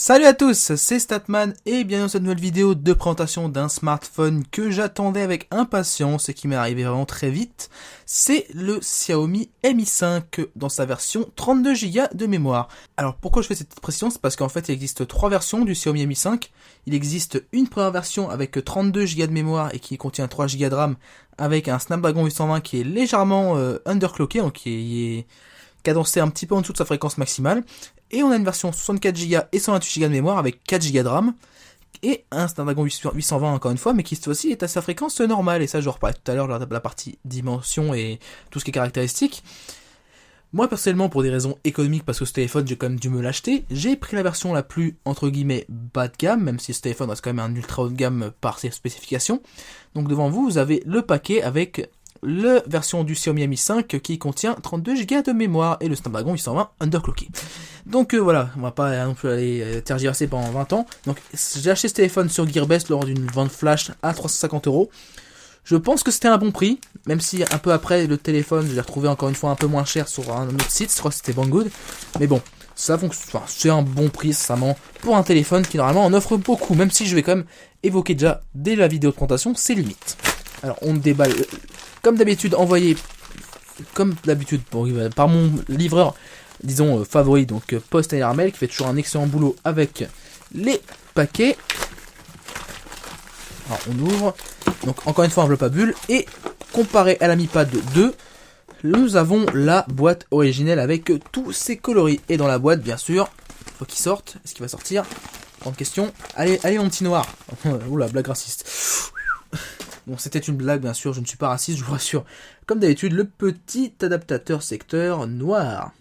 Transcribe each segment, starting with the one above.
Salut à tous, c'est Statman et bienvenue dans cette nouvelle vidéo de présentation d'un smartphone que j'attendais avec impatience et qui m'est arrivé vraiment très vite. C'est le Xiaomi Mi 5 dans sa version 32 Go de mémoire. Alors pourquoi je fais cette précision? C'est parce qu'en fait il existe trois versions du Xiaomi Mi 5. Il existe une première version avec 32 Go de mémoire et qui contient 3 Go de RAM avec un Snapdragon 820 qui est légèrement underclocké, donc qui est cadencé un petit peu en dessous de sa fréquence maximale. Et on a une version 64 Go et 128 Go de mémoire avec 4 Go de RAM. Et un Snapdragon 820 encore une fois, mais qui cette fois-ci est à sa fréquence normale. Et ça je reparlerai tout à l'heure de la partie dimension et tout ce qui est caractéristique. Moi personnellement, pour des raisons économiques, parce que ce téléphone j'ai quand même dû me l'acheter, j'ai pris la version la plus entre guillemets bas de gamme, même si ce téléphone reste quand même un ultra haut de gamme par ses spécifications. Donc devant vous, vous avez le paquet avec la version du Xiaomi Mi 5 qui contient 32 Go de mémoire et le Snapdragon 820 underclocké. Donc voilà, on va pas non plus aller tergiverser pendant 20 ans. Donc j'ai acheté ce téléphone sur Gearbest lors d'une vente flash à 350€. Je pense que c'était un bon prix, même si un peu après le téléphone, je l'ai retrouvé encore une fois un peu moins cher sur un autre site, je crois que c'était Banggood. Mais bon, ça fonctionne, enfin, c'est un bon prix récemment pour un téléphone qui normalement en offre beaucoup, même si je vais quand même évoquer déjà dès la vidéo de présentation ses limites. Alors on déballe, comme d'habitude, envoyé comme d'habitude par mon livreur, disons favori, donc Post Airmail, qui fait toujours un excellent boulot avec les paquets. Alors on ouvre, donc encore une fois enveloppe à bulle, et comparé à la Mi Pad 2, nous avons la boîte originelle avec tous ses coloris. Et dans la boîte, bien sûr, il faut qu'il sorte. Est-ce qu'il va sortir? Grande question. Allez mon petit noir. Oula, blague raciste. Bon, c'était une blague, bien sûr, je ne suis pas raciste, je vous rassure. Comme d'habitude, le petit adaptateur secteur noir.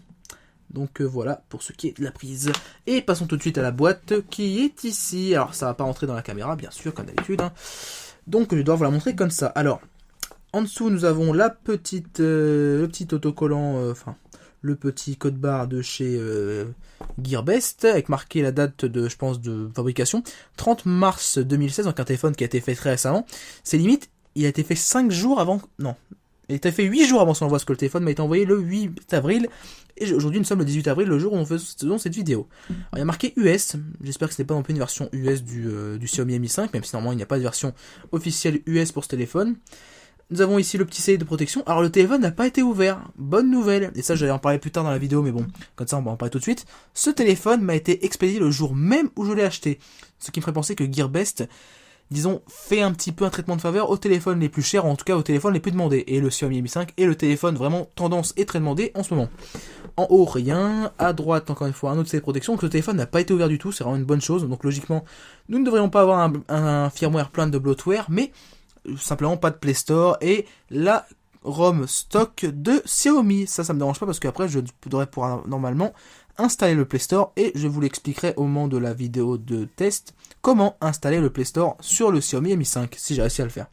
Donc voilà, pour ce qui est de la prise. Et passons tout de suite à la boîte qui est ici. Alors, ça va pas rentrer dans la caméra, bien sûr, comme d'habitude. Hein. Donc, je dois vous la montrer comme ça. Alors, en dessous, nous avons la petite, le petit autocollant, le petit code barre de chez Gearbest, avec marqué la date de, je pense, de fabrication, 30 mars 2016, donc un téléphone qui a été fait très récemment. C'est limite, il a été fait 5 jours avant, non, il a été fait 8 jours avant son envoi, parce que le téléphone m'a été envoyé le 8 avril, et aujourd'hui nous sommes le 18 avril, le jour où nous faisons cette vidéo. Alors, il y a marqué US, j'espère que ce n'est pas non plus une version US du Xiaomi Mi 5, même si normalement il n'y a pas de version officielle US pour ce téléphone. Nous avons ici le petit scellé de protection. Alors le téléphone n'a pas été ouvert. Bonne nouvelle. Et ça j'allais en parler plus tard dans la vidéo, mais bon, comme ça on va en parler tout de suite. Ce téléphone m'a été expédié le jour même où je l'ai acheté. Ce qui me ferait penser que Gearbest, disons, fait un petit peu un traitement de faveur aux téléphones les plus chers, ou en tout cas aux téléphones les plus demandés. Et le Xiaomi Mi 5 est le téléphone vraiment tendance et très demandé en ce moment. En haut, rien. À droite, encore une fois, un autre scellé de protection. Donc le téléphone n'a pas été ouvert du tout. C'est vraiment une bonne chose. Donc logiquement, nous ne devrions pas avoir un firmware plein de bloatware, mais simplement pas de Play Store et la ROM stock de Xiaomi. Ça me dérange pas parce qu'après je devrais pouvoir normalement installer le Play Store et je vous l'expliquerai au moment de la vidéo de test comment installer le Play Store sur le Xiaomi Mi 5 si j'ai réussi à le faire.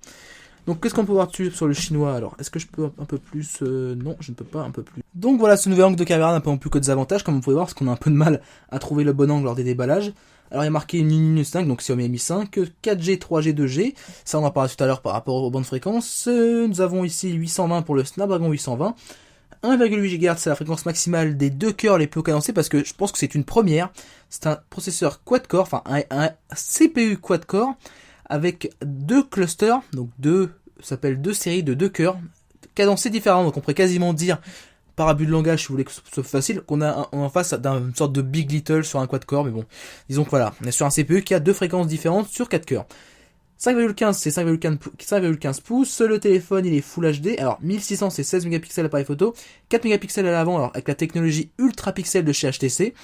Donc qu'est-ce qu'on peut voir dessus sur le chinois? Alors est-ce que je peux un peu plus? Non, je ne peux pas un peu plus. Donc voilà, ce nouvel angle de caméra n'a pas non plus que des avantages, comme vous pouvez voir, parce qu'on a un peu de mal à trouver le bon angle lors des déballages. Alors il y a marqué une ligne 5, donc Xiaomi Mi 5, 4G, 3G, 2G, ça on en parlera tout à l'heure par rapport aux bandes fréquences. Nous avons ici 820 pour le Snapdragon 820, 1,8 GHz c'est la fréquence maximale des deux cœurs les plus cadencés, parce que je pense que c'est une première. C'est un processeur quad-core, enfin un CPU quad-core, avec deux clusters, donc ça s'appelle deux séries de deux cœurs, cadencés différemment, donc on pourrait quasiment dire, par abus de langage, si vous voulez que ce soit facile, qu'on a en face d'une sorte de Big Little sur un quad-core, mais bon, disons que voilà, on est sur un CPU qui a deux fréquences différentes sur 4 cœurs. 5,15 c'est 5,15 pouces, le téléphone il est Full HD, alors 1600 c'est 16 mégapixels l'appareil photo, 4 mégapixels à l'avant, alors avec la technologie Ultra Pixel de chez HTC,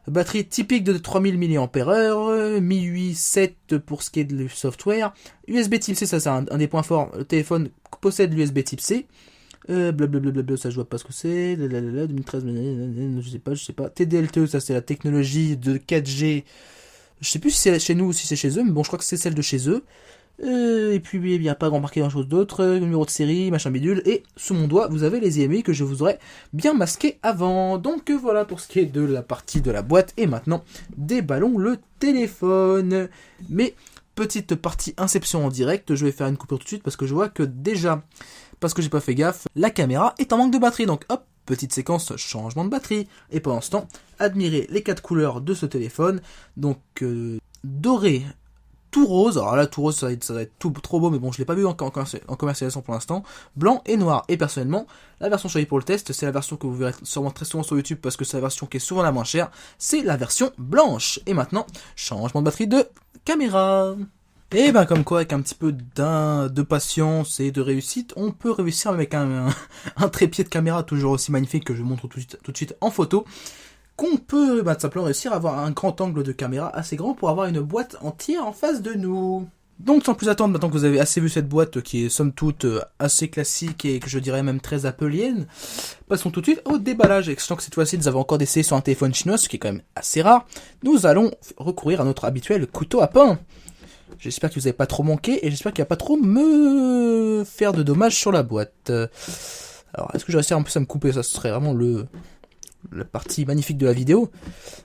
batterie typique de 3000 mAh, MIUI 7 pour ce qui est du software, USB Type C, ça c'est un des points forts, le téléphone possède l'USB Type C, blablabla, ça je vois pas ce que c'est, 2013, je sais pas, TD-LTE, ça c'est la technologie de 4G, je sais plus si c'est chez nous ou si c'est chez eux, mais bon je crois que c'est celle de chez eux, et puis il n'y a pas marqué grand chose d'autre, numéro de série, machin bidule, et sous mon doigt vous avez les IMEI que je vous aurais bien masqué avant. Donc voilà pour ce qui est de la partie de la boîte, et maintenant déballons le téléphone. Mais petite partie inception en direct, je vais faire une coupure tout de suite parce que je vois que déjà, parce que j'ai pas fait gaffe, la caméra est en manque de batterie, donc hop, petite séquence changement de batterie. Et pendant ce temps, admirez les 4 couleurs de ce téléphone. Donc doré, tout rose, alors là tout rose ça va être tout trop beau, mais bon je l'ai pas vu en commercialisation pour l'instant, blanc et noir. Et personnellement, la version choisie pour le test, c'est la version que vous verrez sûrement très souvent sur YouTube parce que c'est la version qui est souvent la moins chère, c'est la version blanche. Et maintenant, changement de batterie de caméra. Et ben comme quoi, avec un petit peu de patience et de réussite, on peut réussir avec un trépied de caméra toujours aussi magnifique que je montre tout de suite en photo, qu'on peut tout simplement réussir à avoir un grand angle de caméra assez grand pour avoir une boîte entière en face de nous. Donc sans plus attendre, maintenant que vous avez assez vu cette boîte qui est somme toute assez classique et que je dirais même très appelienne, passons tout de suite au déballage. Et sachant que cette fois-ci nous avons encore essayé sur un téléphone chinois, ce qui est quand même assez rare, nous allons recourir à notre habituel couteau à pain. J'espère que vous n'avez pas trop manqué et j'espère qu'il ne va pas trop me faire de dommages sur la boîte. Alors est-ce que je vais réussir un peu à me couper? Ça serait vraiment la partie magnifique de la vidéo.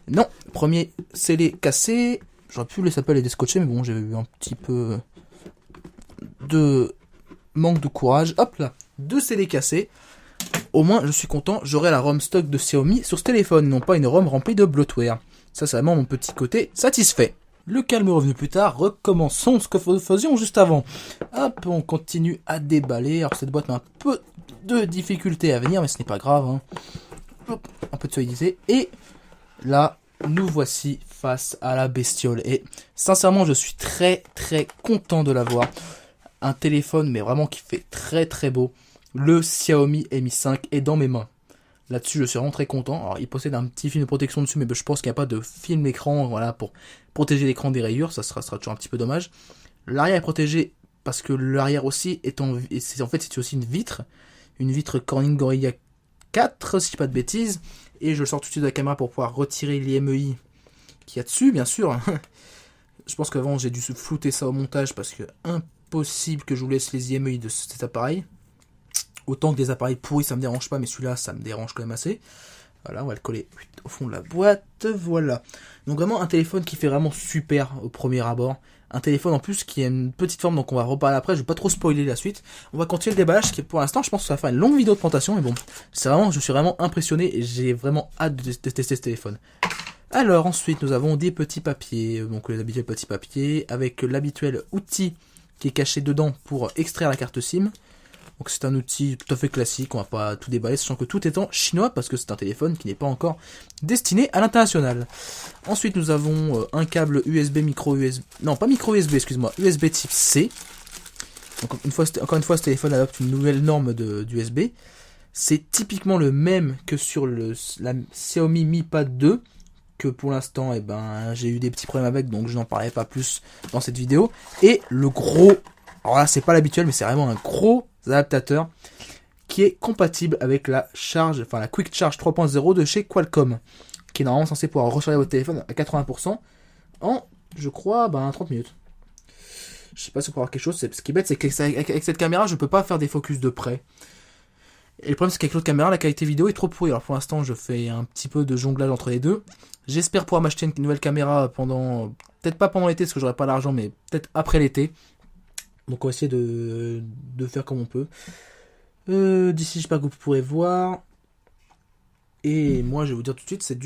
Non, premier scellé cassé. J'aurais pu laisser les descotcher, mais bon, j'ai eu un petit peu de manque de courage. Hop là, 2 scellés cassés. Au moins, je suis content, j'aurai la ROM stock de Xiaomi sur ce téléphone, non pas une ROM remplie de bloatware. Ça, c'est vraiment mon petit côté satisfait. Le calme est revenu plus tard, recommençons ce que nous faisions juste avant. Hop, on continue à déballer. Alors cette boîte a un peu de difficulté à venir, mais ce n'est pas grave, hein. Hop, un peu de solidité. Et là, nous voici face à la bestiole. Et sincèrement, je suis très très content de l'avoir. Un téléphone, mais vraiment qui fait très très beau. Le Xiaomi Mi 5 est dans mes mains. Là-dessus, je suis vraiment très content. Alors, il possède un petit film de protection dessus, mais je pense qu'il n'y a pas de film écran, voilà, pour protéger l'écran des rayures. Ça sera toujours un petit peu dommage. L'arrière est protégé parce que l'arrière aussi c'est aussi une vitre Corning Gorilla 4, si je dis pas de bêtises. Et je le sors tout de suite de la caméra pour pouvoir retirer l'IMEI qu'il y a dessus, bien sûr. Je pense qu'avant, j'ai dû flouter ça au montage parce que impossible que je vous laisse les IMEI de cet appareil. Autant que des appareils pourris, ça me dérange pas, mais celui-là, ça me dérange quand même assez. Voilà, on va le coller au fond de la boîte. Voilà. Donc vraiment un téléphone qui fait vraiment super au premier abord. Un téléphone en plus qui a une petite forme, donc on va reparler après. Je vais pas trop spoiler la suite. On va continuer le déballage, qui pour l'instant, je pense que ça va faire une longue vidéo de présentation, mais bon, je suis vraiment impressionné et j'ai vraiment hâte de tester ce téléphone. Alors ensuite, nous avons des petits papiers, donc les habituels petits papiers, avec l'habituel outil qui est caché dedans pour extraire la carte SIM. Donc c'est un outil tout à fait classique, on va pas tout déballer, sachant que tout est en chinois, parce que c'est un téléphone qui n'est pas encore destiné à l'international. Ensuite nous avons un câble USB micro USB, non pas micro USB, excuse-moi, USB type C. Donc encore une fois, ce téléphone adopte une nouvelle norme d'USB. C'est typiquement le même que sur la Xiaomi Mi Pad 2, que pour l'instant, j'ai eu des petits problèmes avec, donc je n'en parlerai pas plus dans cette vidéo. Et le gros, alors là c'est pas l'habituel, mais c'est vraiment un gros adaptateur qui est compatible avec la Quick Charge 3.0 de chez Qualcomm, qui est normalement censé pouvoir recharger votre téléphone à 80% en, je crois, 30 minutes. Je sais pas si on peut avoir quelque chose. Ce qui est bête, c'est qu'avec cette caméra, je peux pas faire des focus de près. Et le problème, c'est qu'avec l'autre caméra, la qualité vidéo est trop pourrie. Alors pour l'instant, je fais un petit peu de jonglage entre les deux. J'espère pouvoir m'acheter une nouvelle caméra peut-être pas pendant l'été, parce que j'aurai pas l'argent, mais peut-être après l'été. Donc on va essayer de faire comme on peut. D'ici, j'espère que vous pourrez voir. Et moi, je vais vous dire tout de suite, c'est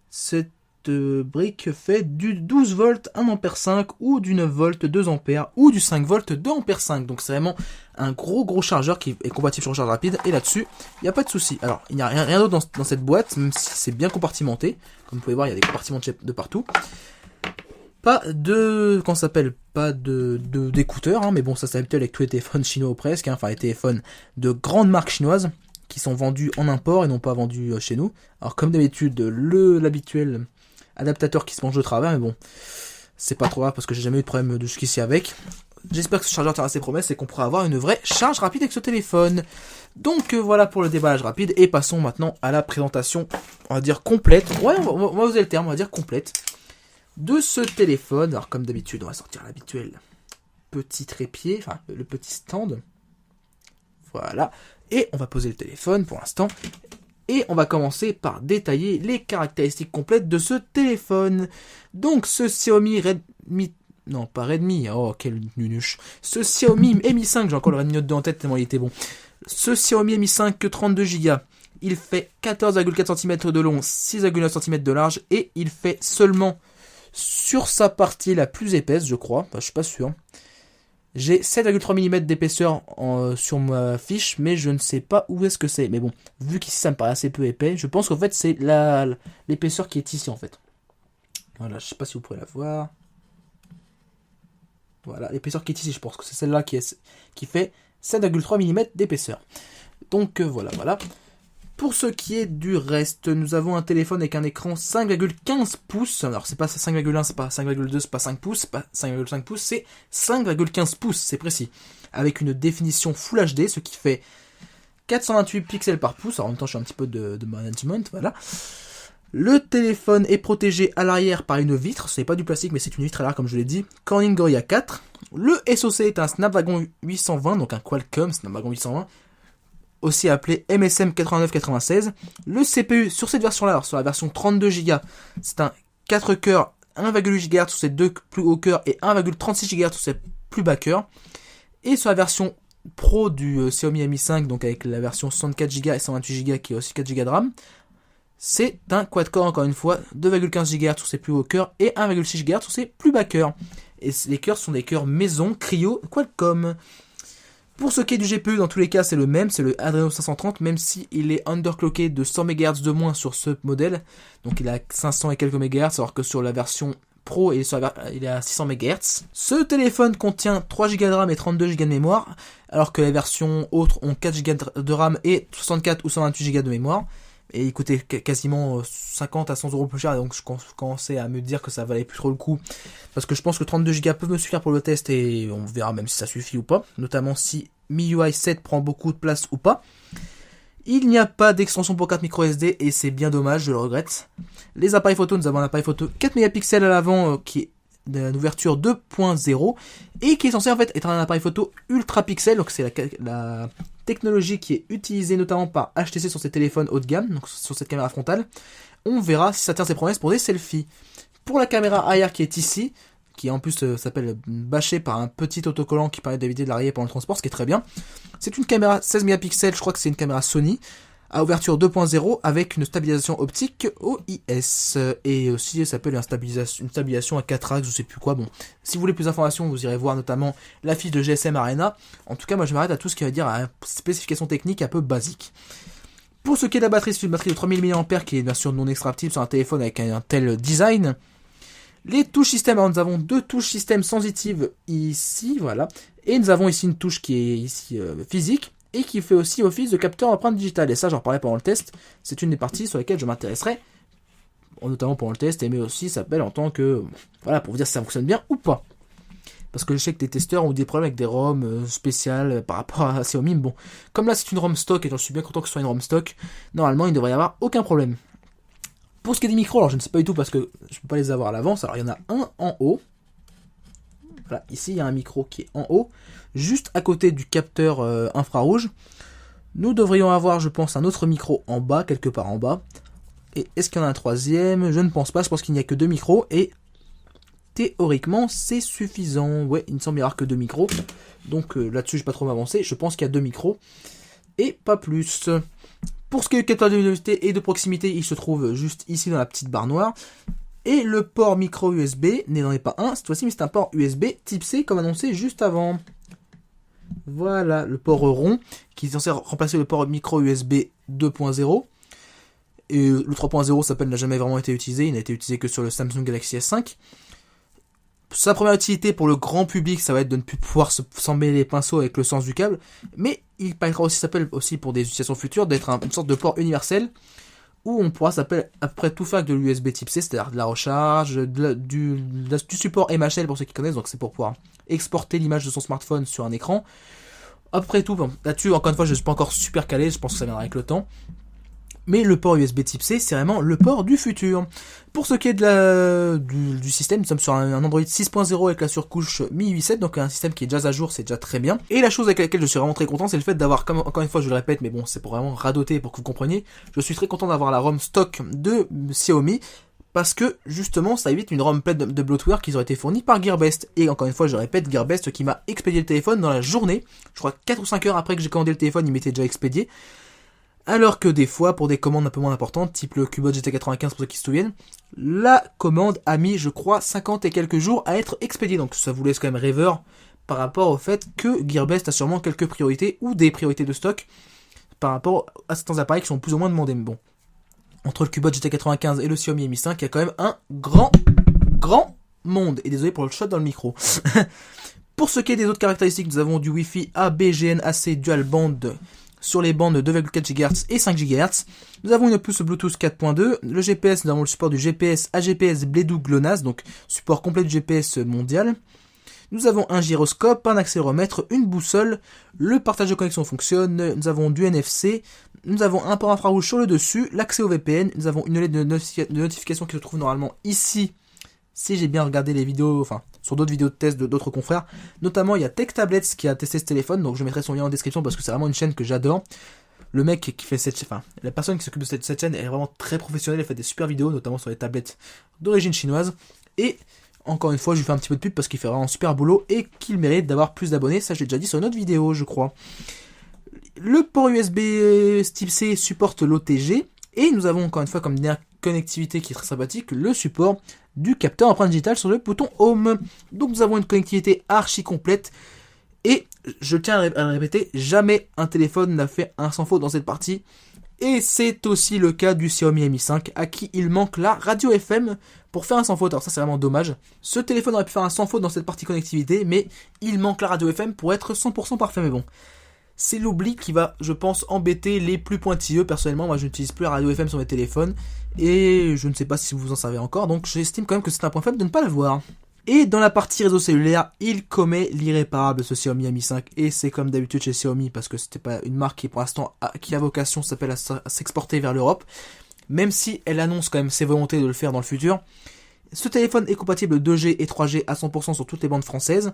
cette brique fait du 12 volts 1 ampère 5 ou du 9 volts 2 ampères ou du 5 volts 2 ampères 5. Donc c'est vraiment un gros chargeur qui est compatible sur recharge rapide. Et là-dessus, il n'y a pas de souci. Alors, il n'y a rien d'autre dans cette boîte, même si c'est bien compartimenté. Comme vous pouvez voir, il y a des compartiments de partout. Pas d'écouteurs, hein, mais bon, ça c'est habituel avec tous les téléphones chinois ou presque, hein, les téléphones de grandes marques chinoises qui sont vendus en import et non pas vendus chez nous. Alors comme d'habitude, l'habituel adaptateur qui se mange de travers, mais bon, c'est pas trop grave parce que j'ai jamais eu de problème de jusqu'ici avec. J'espère que ce chargeur tiendra ses promesses et qu'on pourra avoir une vraie charge rapide avec ce téléphone. Donc voilà pour le déballage rapide, et passons maintenant à la présentation, on va dire complète. Ouais, on va oser le terme, on va dire complète de ce téléphone. Alors comme d'habitude, on va sortir l'habituel petit trépied, le petit stand. Voilà. Et on va poser le téléphone pour l'instant. Et on va commencer par détailler les caractéristiques complètes de ce téléphone. Donc ce Xiaomi Redmi... Non, pas Redmi. Oh, quel nunuche. Ce Xiaomi Mi 5, j'ai encore le Redmi Note 2 en tête tellement il était bon. Ce Xiaomi Mi 5 32 Go, il fait 14,4 cm de long, 6,9 cm de large et il fait seulement sur sa partie la plus épaisse, je crois, je suis pas sûr. J'ai 7,3 mm d'épaisseur sur ma fiche, mais je ne sais pas où est-ce que c'est. Mais bon, vu qu'ici ça me paraît assez peu épais, je pense qu'en fait c'est l'épaisseur qui est ici en fait. Voilà, je sais pas si vous pourrez la voir. Voilà, l'épaisseur qui est ici, je pense que c'est celle-là qui fait 7,3 mm d'épaisseur. Donc voilà. Pour ce qui est du reste, nous avons un téléphone avec un écran 5,15 pouces. Alors c'est pas 5,1, c'est pas 5,2, c'est pas 5 pouces, c'est pas 5,5 pouces, c'est 5,15 pouces, c'est précis. Avec une définition Full HD, ce qui fait 428 pixels par pouce. Alors en même temps, je suis un petit peu de management, voilà. Le téléphone est protégé à l'arrière par une vitre, c'est pas du plastique mais c'est une vitre à l'arrière comme je l'ai dit, Corning Gorilla 4. Le SoC est un Snapdragon 820, donc un Qualcomm Snapdragon 820, aussi appelé MSM 8996. Le CPU sur cette version-là, alors sur la version 32 Go, c'est un 4 cœurs, 1,8 GHz sur ses deux plus hauts cœurs et 1,36 GHz sur ses plus bas cœurs. Et sur la version Pro du Xiaomi Mi 5, donc avec la version 64 Go et 128 Go qui est aussi 4 Go de RAM, c'est un quad-core encore une fois, 2,15 GHz sur ses plus hauts cœurs et 1,6 GHz sur ses plus bas cœurs. Et les cœurs sont des cœurs maison, Cryo, Qualcomm. Pour ce qui est du GPU, dans tous les cas, c'est le même, c'est le Adreno 530, même s'il est underclocké de 100 MHz de moins sur ce modèle. Donc il a 500 et quelques MHz, alors que sur la version Pro, il est à 600 MHz. Ce téléphone contient 3 Go de RAM et 32 Go de mémoire, alors que les versions autres ont 4 Go de RAM et 64 ou 128 Go de mémoire. Et il coûtait quasiment 50 à 100 euros plus cher, donc je commençais à me dire que ça valait plus trop le coup, parce que je pense que 32 Go peuvent me suffire pour le test, et on verra même si ça suffit ou pas, notamment si MIUI 7 prend beaucoup de place ou pas. Il n'y a pas d'extension pour carte micro SD, et c'est bien dommage, je le regrette. Les appareils photo, nous avons un appareil photo 4 mégapixels à l'avant, qui est d'ouverture 2.0, et qui est censé en fait être un appareil photo ultra pixel, donc c'est la technologie qui est utilisée notamment par HTC sur ses téléphones haut de gamme, donc sur cette caméra frontale. On verra si ça tient ses promesses pour des selfies. Pour la caméra arrière qui est ici, qui en plus s'appelle bâchée par un petit autocollant qui permet d'éviter de la rayer pendant le transport, ce qui est très bien. C'est une caméra 16 mégapixels, je crois que c'est une caméra Sony, à ouverture 2.0 avec une stabilisation optique OIS, et aussi ça s'appelle une stabilisation à 4 axes, je sais plus quoi. Bon, si vous voulez plus d'informations, vous irez voir notamment la fiche de GSM Arena. En tout cas, moi je m'arrête à tout ce qui va dire à spécification technique un peu basique. Pour ce qui est de la batterie, c'est une batterie de 3000 mAh qui est bien sûr non extractible sur un téléphone avec un tel design. Les touches système, alors nous avons deux touches système sensitives ici, voilà, et nous avons ici une touche qui est ici physique, et qui fait aussi office de capteur empreinte digitale. Et ça, j'en parlais pendant le test. C'est une des parties sur lesquelles je m'intéresserai, notamment pendant le test, mais aussi ça s'appelle en tant que, voilà, pour vous dire si ça fonctionne bien ou pas. Parce que je sais que des testeurs ont eu des problèmes avec des ROM spéciales par rapport à Xiaomi. Bon, comme là c'est une ROM stock, et j'en suis bien content que ce soit une ROM stock, normalement il ne devrait y avoir aucun problème. Pour ce qui est des micros, alors je ne sais pas du tout parce que je ne peux pas les avoir à l'avance. Alors il y en a un en haut. Voilà, ici il y a un micro qui est en haut, juste à côté du capteur infrarouge. Nous devrions avoir, je pense, un autre micro en bas, quelque part en bas. Et est-ce qu'il y en a un troisième? Je ne pense pas, je pense qu'il n'y a que deux micros, et théoriquement c'est suffisant. Ouais, il ne semble y avoir que deux micros, donc là-dessus je ne vais pas trop m'avancer, je pense qu'il y a deux micros, et pas plus. Pour ce qui est du capteur de luminosité et de proximité, il se trouve juste ici dans la petite barre noire. Et le port micro USB n'en est pas un cette fois-ci, mais c'est un port USB type C comme annoncé juste avant. Voilà, le port rond qui est censé remplacer le port micro USB 2.0. Et le 3.0 s'appelle n'a jamais vraiment été utilisé, il n'a été utilisé que sur le Samsung Galaxy S5. Sa première utilité pour le grand public, ça va être de ne plus pouvoir s'en mêler les pinceaux avec le sens du câble, mais il paraîtra aussi, s'appelle aussi pour des utilisations futures, d'être une sorte de port universel, où on pourra s'appelle après tout faire avec de l'USB type C, c'est-à-dire de la recharge, du support MHL pour ceux qui connaissent, donc c'est pour pouvoir exporter l'image de son smartphone sur un écran. Après tout, bon, là-dessus, encore une fois, je ne suis pas encore super calé, je pense que ça viendra avec le temps. Mais le port USB type C, c'est vraiment le port du futur. Pour ce qui est de du système, nous sommes sur un Android 6.0 avec la surcouche MIUI 7, donc un système qui est déjà à jour, c'est déjà très bien. Et la chose avec laquelle je suis vraiment très content, c'est le fait d'avoir, comme encore une fois je le répète, mais bon, c'est pour vraiment radoter pour que vous compreniez, je suis très content d'avoir la ROM stock de Xiaomi, parce que justement ça évite une ROM pleine de bloatware qui aurait été fournie par Gearbest. Et encore une fois je répète, Gearbest qui m'a expédié le téléphone dans la journée, je crois 4 ou 5 heures après que j'ai commandé le téléphone, il m'était déjà expédié. Alors que des fois, pour des commandes un peu moins importantes, type le Cubot GT95 pour ceux qui se souviennent, la commande a mis, je crois, 50 et quelques jours à être expédiée. Donc ça vous laisse quand même rêveur par rapport au fait que Gearbest a sûrement quelques priorités ou des priorités de stock par rapport à certains appareils qui sont plus ou moins demandés. Mais bon, entre le Cubot GT95 et le Xiaomi Mi 5, il y a quand même un grand monde. Et désolé pour le shot dans le micro. Pour ce qui est des autres caractéristiques, nous avons du Wi-Fi A, B, GN, AC, dual band sur les bandes de 2,4 GHz et 5 GHz. Nous avons une puce Bluetooth 4.2. Le GPS, nous avons le support du GPS, AGPS, Bluetooth, GLONASS, donc support complet du GPS mondial. Nous avons un gyroscope, un accéléromètre, une boussole, le partage de connexion fonctionne, nous avons du NFC, nous avons un port infrarouge sur le dessus, l'accès au VPN, nous avons une lettre de notification qui se trouve normalement ici, si j'ai bien regardé les vidéos, enfin, sur d'autres vidéos de test de d'autres confrères. Notamment, il y a Tech Tablets qui a testé ce téléphone, donc je mettrai son lien en description parce que c'est vraiment une chaîne que j'adore. Le mec qui fait la personne qui s'occupe de cette chaîne est vraiment très professionnelle, elle fait des super vidéos, notamment sur les tablettes d'origine chinoise. Et encore une fois, je lui fais un petit peu de pub parce qu'il fait vraiment un super boulot et qu'il mérite d'avoir plus d'abonnés. Ça, je l'ai déjà dit sur une autre vidéo, je crois. Le port USB Type C supporte l'OTG. Et nous avons encore une fois, comme dernière connectivité qui est très sympathique, le support du capteur empreinte digitale sur le bouton Home. Donc nous avons une connectivité archi complète. Et je tiens à le répéter, jamais un téléphone n'a fait un sans faute dans cette partie. Et c'est aussi le cas du Xiaomi Mi 5 à qui il manque la radio FM pour faire un sans faute. Alors ça c'est vraiment dommage. Ce téléphone aurait pu faire un sans faute dans cette partie connectivité, mais il manque la radio FM pour être 100% parfait. Mais bon, c'est l'oubli qui va, je pense, embêter les plus pointilleux. Personnellement, moi je n'utilise plus la radio FM sur mes téléphones et je ne sais pas si vous en savez encore, donc j'estime quand même que c'est un point faible de ne pas l'avoir. Et dans la partie réseau cellulaire, il commet l'irréparable ce Xiaomi Mi 5 et c'est comme d'habitude chez Xiaomi parce que c'était pas une marque qui pour l'instant qui a vocation s'appelle à s'exporter vers l'Europe, même si elle annonce quand même ses volontés de le faire dans le futur. Ce téléphone est compatible 2G et 3G à 100% sur toutes les bandes françaises,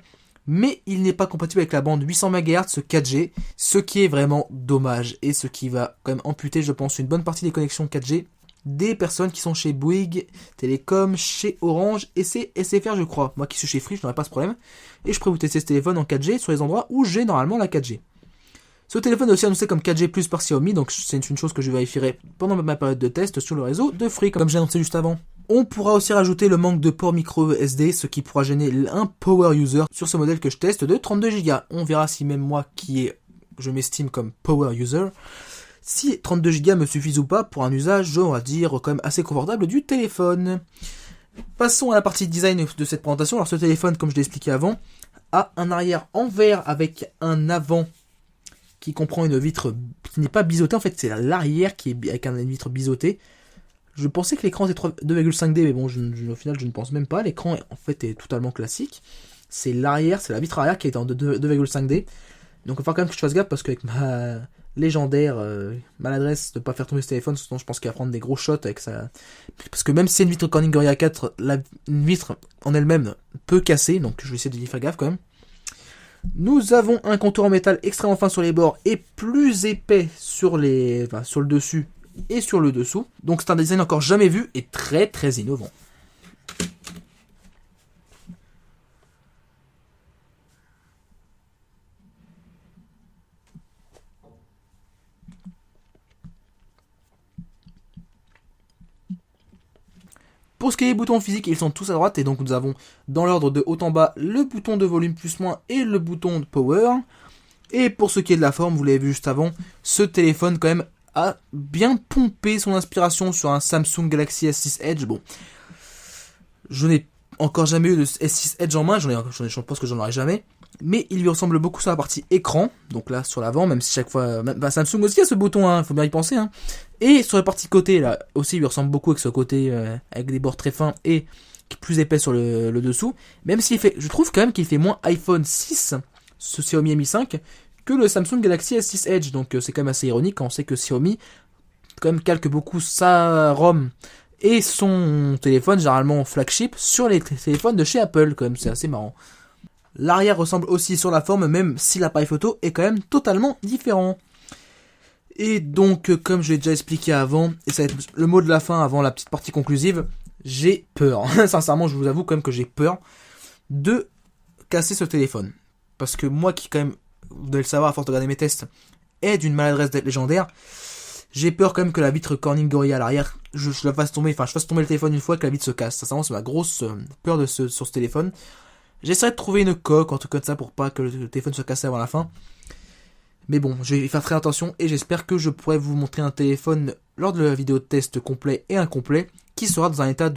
mais il n'est pas compatible avec la bande 800 MHz 4G, ce qui est vraiment dommage et ce qui va quand même amputer, je pense, une bonne partie des connexions 4G des personnes qui sont chez Bouygues Télécom, chez Orange et c'est SFR je crois. Moi qui suis chez Free, je n'aurai pas ce problème. Et je pourrais vous tester ce téléphone en 4G sur les endroits où j'ai normalement la 4G. Ce téléphone est aussi annoncé comme 4G+ par Xiaomi, donc c'est une chose que je vérifierai pendant ma période de test sur le réseau de Free, comme j'ai annoncé juste avant. On pourra aussi rajouter le manque de port micro SD, ce qui pourra gêner un power user sur ce modèle que je teste de 32 Go. On verra si même moi je m'estime comme power user, si 32 Go me suffisent ou pas pour un usage, on va dire, quand même assez confortable du téléphone. Passons à la partie design de cette présentation. Alors ce téléphone, comme je l'ai expliqué avant, a un arrière en verre avec un avant qui comprend une vitre qui n'est pas biseautée. En fait, c'est l'arrière qui est avec une vitre biseautée. Je pensais que l'écran était 2,5D, mais bon, au final, je ne pense même pas. L'écran, en fait, est totalement classique. C'est l'arrière, c'est la vitre arrière qui est en 2,5D. Donc il va falloir quand même que je fasse gaffe parce qu'avec ma légendaire maladresse de ne pas faire tomber ce téléphone, sinon je pense qu'il va prendre des gros shots avec ça. Parce que même si c'est une vitre Corning Gorilla 4, une vitre en elle-même peut casser, donc je vais essayer d'y faire gaffe quand même. Nous avons un contour en métal extrêmement fin sur les bords et plus épais sur le dessus et sur le dessous. Donc c'est un design encore jamais vu et très très innovant. Pour ce qui est des boutons physiques, ils sont tous à droite et donc nous avons dans l'ordre de haut en bas le bouton de volume plus moins et le bouton de power. Et pour ce qui est de la forme, vous l'avez vu juste avant, ce téléphone quand même a bien pompé son inspiration sur un Samsung Galaxy S6 Edge. Bon, je n'ai encore jamais eu de S6 Edge en main, je pense que j'en aurai jamais. Mais il lui ressemble beaucoup sur la partie écran, donc là sur l'avant, même si chaque fois... Samsung aussi a ce bouton, hein, faut bien y penser. Hein. Et sur la partie côté, là aussi il lui ressemble beaucoup avec ce côté avec des bords très fins et plus épais sur le dessous. Même s'il fait, je trouve quand même qu'il fait moins iPhone 6, ce Xiaomi Mi 5, que le Samsung Galaxy S6 Edge. Donc c'est quand même assez ironique quand on sait que Xiaomi quand même calque beaucoup sa ROM et son téléphone, généralement flagship, sur les téléphones de chez Apple, quand même, c'est assez marrant. L'arrière ressemble aussi sur la forme, même si l'appareil photo est quand même totalement différent. Et donc, comme je l'ai déjà expliqué avant, et ça va être le mot de la fin avant la petite partie conclusive, j'ai peur. Sincèrement, je vous avoue quand même que j'ai peur de casser ce téléphone. Parce que moi qui quand même, vous devez le savoir à force de regarder mes tests, est d'une maladresse légendaire, j'ai peur quand même que la vitre Corning Gorilla à l'arrière, je la fasse tomber, enfin je fasse tomber le téléphone une fois que la vitre se casse. Sincèrement, c'est ma grosse peur sur ce téléphone. J'essaierai de trouver une coque, en tout cas de ça, pour pas que le téléphone soit cassé avant la fin. Mais bon, je vais faire très attention et j'espère que je pourrai vous montrer un téléphone lors de la vidéo de test complet et incomplet qui sera dans un état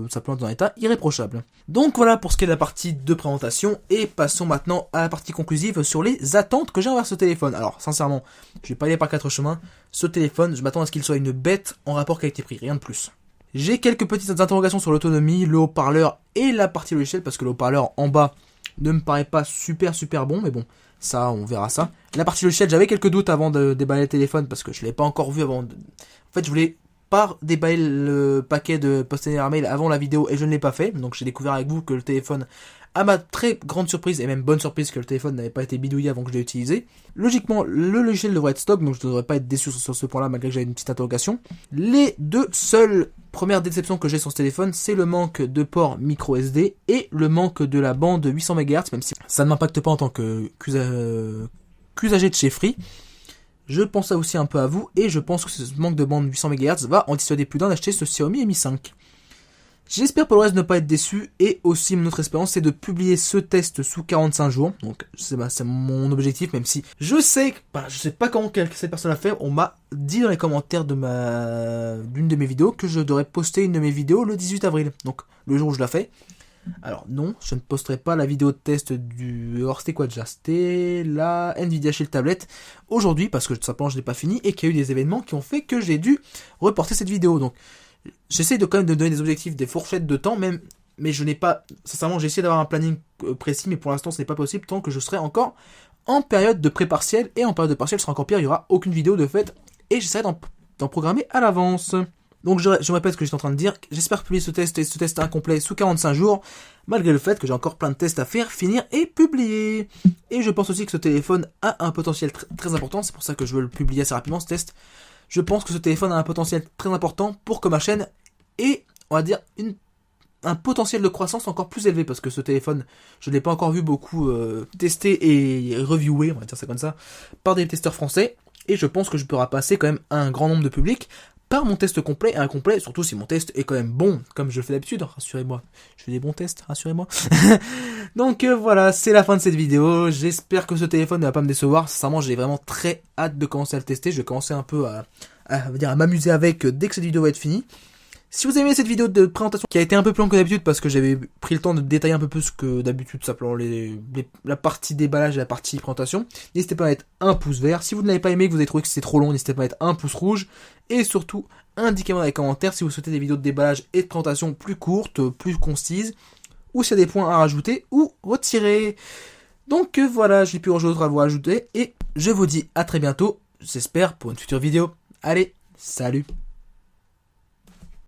simplement dans un état irréprochable. Donc voilà pour ce qui est de la partie de présentation et passons maintenant à la partie conclusive sur les attentes que j'ai envers ce téléphone. Alors sincèrement, je vais pas y aller par quatre chemins. Ce téléphone, je m'attends à ce qu'il soit une bête en rapport qualité-prix, rien de plus. J'ai quelques petites interrogations sur l'autonomie, le haut-parleur et la partie logicielle parce que le haut-parleur en bas ne me paraît pas super bon, mais bon, ça on verra ça. La partie logicielle, j'avais quelques doutes avant de déballer le téléphone parce que je l'ai pas encore vu avant. En fait, je voulais pas déballer le paquet de Post-it Mail avant la vidéo et je ne l'ai pas fait. Donc j'ai découvert avec vous que le téléphone, à ma très grande surprise et même bonne surprise, que le téléphone n'avait pas été bidouillé avant que je l'ai utilisé. Logiquement, le logiciel devrait être stock, donc je ne devrais pas être déçu sur ce point-là malgré que j'avais une petite interrogation. Les deux seules premières déceptions que j'ai sur ce téléphone, c'est le manque de port micro SD et le manque de la bande 800 MHz, même si ça ne m'impacte pas en tant qu'usager de chez Free. Je pense aussi un peu à vous et je pense que ce manque de bande 800 MHz va en dissuader plus d'un d'acheter ce Xiaomi Mi 5. J'espère pour le reste ne pas être déçu et aussi mon autre espérance c'est de publier ce test sous 45 jours. Donc c'est mon objectif, même si je sais pas comment cette personne a fait. On m'a dit dans les commentaires d'une de mes vidéos que je devrais poster une de mes vidéos le 18 avril. Donc le jour où je la fais. Alors non, je ne posterai pas la vidéo de test alors c'était quoi déjà? C'était la Nvidia Shield tablette aujourd'hui parce que tout simplement je l'ai pas fini et qu'il y a eu des événements qui ont fait que j'ai dû reporter cette vidéo. Donc j'essaie de quand même de donner des objectifs, des fourchettes de temps même, mais je n'ai pas, sincèrement j'ai essayé d'avoir un planning précis, mais pour l'instant ce n'est pas possible tant que je serai encore en période de pré-partiel, et en période de partiel ce sera encore pire, il n'y aura aucune vidéo de fait et j'essaierai d'en programmer à l'avance. Donc je répète ce que j'étais en train de dire, j'espère publier ce test incomplet sous 45 jours, malgré le fait que j'ai encore plein de tests à faire, finir et publier. Et je pense aussi que ce téléphone a un potentiel très important, c'est pour ça que je veux le publier assez rapidement ce test. Je pense que ce téléphone a un potentiel très important pour que ma chaîne ait, on va dire, un potentiel de croissance encore plus élevé, parce que ce téléphone, je ne l'ai pas encore vu beaucoup testé et reviewé, on va dire ça comme ça, par des testeurs français, et je pense que je pourrai passer quand même à un grand nombre de publics par mon test complet et incomplet, surtout si mon test est quand même bon, comme je le fais d'habitude, rassurez-moi. Je fais des bons tests, rassurez-moi. Donc voilà, c'est la fin de cette vidéo. J'espère que ce téléphone ne va pas me décevoir. Sincèrement, j'ai vraiment très hâte de commencer à le tester. Je vais commencer un peu à m'amuser avec dès que cette vidéo va être finie. Si vous avez aimé cette vidéo de présentation qui a été un peu plus longue que d'habitude parce que j'avais pris le temps de détailler un peu plus que d'habitude simplement la partie déballage et la partie présentation, n'hésitez pas à mettre un pouce vert. Si vous ne l'avez pas aimé, que vous avez trouvé que c'était trop long, n'hésitez pas à mettre un pouce rouge. Et surtout, indiquez-moi dans les commentaires si vous souhaitez des vidéos de déballage et de présentation plus courtes, plus concises, ou s'il y a des points à rajouter ou retirer. Donc voilà, je n'ai plus grand-chose à vous rajouter et je vous dis à très bientôt, j'espère, pour une future vidéo. Allez, salut!